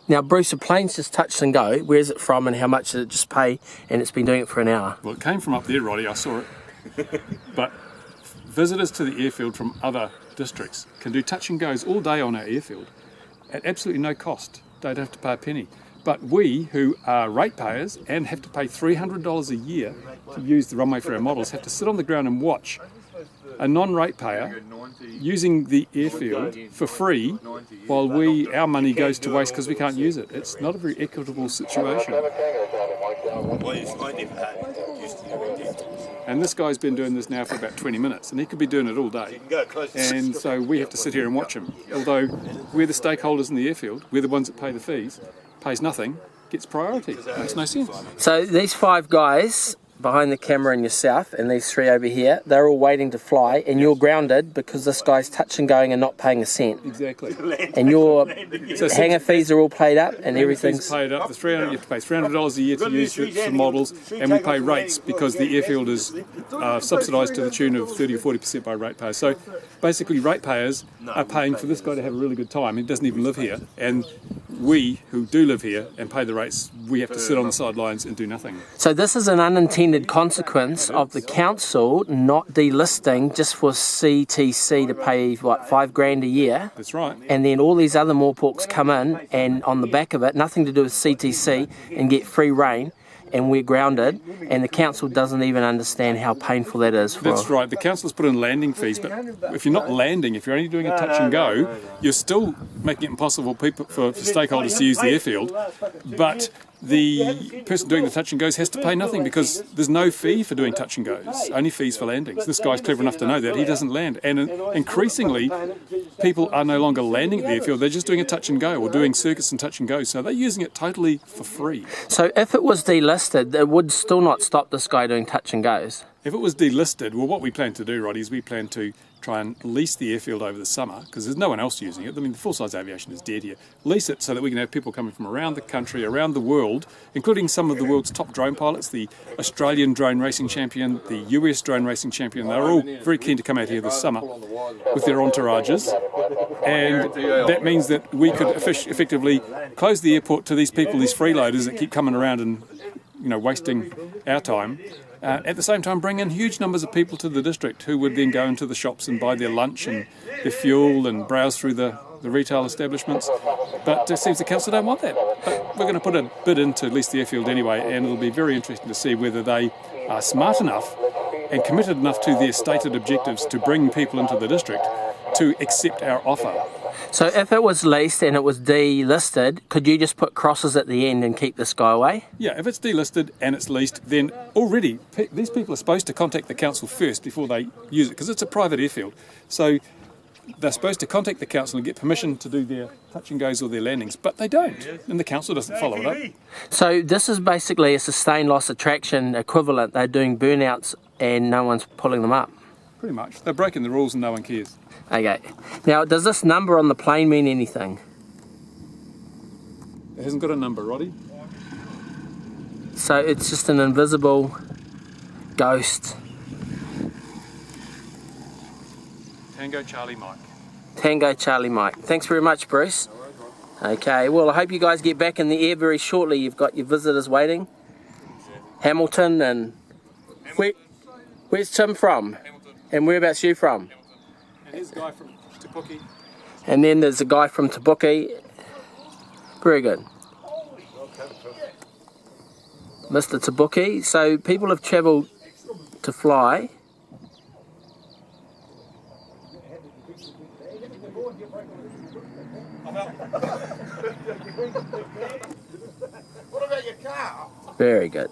Now, Bruce, the plane's just touch and go. Where's it from and how much did it just pay? And it's been doing it for an hour. Well, it came from up there, Roddy, I saw it. But visitors to the airfield from other districts can do touch and goes all day on our airfield at absolutely no cost. They don't have to pay a penny. But we, who are ratepayers and have to pay $300 a year to use the runway for our models, have to sit on the ground and watch a non-ratepayer using the airfield for free while our money goes to waste because we can't use it. It's not a very equitable situation. And this guy's been doing this now for about 20 minutes, and he could be doing it all day. And so we have to sit here and watch him. Although we're the stakeholders in the airfield, we're the ones that pay the fees, pays nothing, gets priority. Makes no sense. So these 5 guys behind the camera and yourself, and these 3 over here, they're all waiting to fly, and you're grounded because this guy's touch and going and not paying a cent. Exactly. And your hangar fees are all paid up, and everything's paid up. You have to pay $300 a year to use the models, and we pay rates because the airfield is subsidised to the tune of 30 or 40% by ratepayers. So basically, ratepayers are paying for this guy to have a really good time. He doesn't even live here, and we who do live here and pay the rates, we have to sit on the sidelines and do nothing. So this is an unintended consequence of the council not delisting just for CTC to pay, what, $5,000 a year? That's right. And then all these other moreporks come in and on the back of it, nothing to do with CTC, and get free reign, and we're grounded, and the council doesn't even understand how painful that is for That's right. The council's put in landing fees, but if you're not landing, if you're only doing a touch and go, you're still making it impossible for stakeholders to use the airfield. But the person doing the touch and goes has to pay nothing because there's no fee for doing touch and goes, only fees for landings. This guy's clever enough to know that. He doesn't land. And increasingly, people are no longer landing at the airfield, they're just doing a touch and go or doing circuits and touch and go. So they're using it totally for free. So if it was delisted, it would still not stop this guy doing touch and goes? If it was delisted, well, what we plan to do, Roddy, is we plan to try and lease the airfield over the summer because there's no one else using it. I mean, the full-size aviation is dead here. Lease it so that we can have people coming from around the country, around the world, including some of the world's top drone pilots, the Australian drone racing champion, the US drone racing champion. They're all very keen to come out here this summer with their entourages. And that means that we could effectively close the airport to these people, these freeloaders that keep coming around and, you know, wasting our time. At the same time, bring in huge numbers of people to the district who would then go into the shops and buy their lunch and their fuel and browse through the retail establishments. But it seems the council don't want that. But we're going to put a bid in to lease the airfield anyway, and it'll be very interesting to see whether they are smart enough and committed enough to their stated objectives to bring people into the district to accept our offer. So if it was leased and it was delisted, could you just put crosses at the end and keep this guy away? Yeah, if it's delisted and it's leased, then already these people are supposed to contact the council first before they use it, because it's a private airfield. So they're supposed to contact the council and get permission to do their touch and goes or their landings, but they don't, and the council doesn't follow it up. So this is basically a sustained loss attraction equivalent. They're doing burnouts and no one's pulling them up. Pretty much. They're breaking the rules and no one cares. Okay. Now, does this number on the plane mean anything? It hasn't got a number, Roddy. So it's just an invisible ghost. Tango Charlie Mike. Tango Charlie Mike. Thanks very much, Bruce. Okay, well, I hope you guys get back in the air very shortly. You've got your visitors waiting. Hamilton and... Where's Tim from? Hamilton. And whereabouts you from? And here's a guy from Te Puke. And then there's a guy from Te Puke. Very good. Mr. Te Puke. So people have travelled to fly. What about your car? Very good.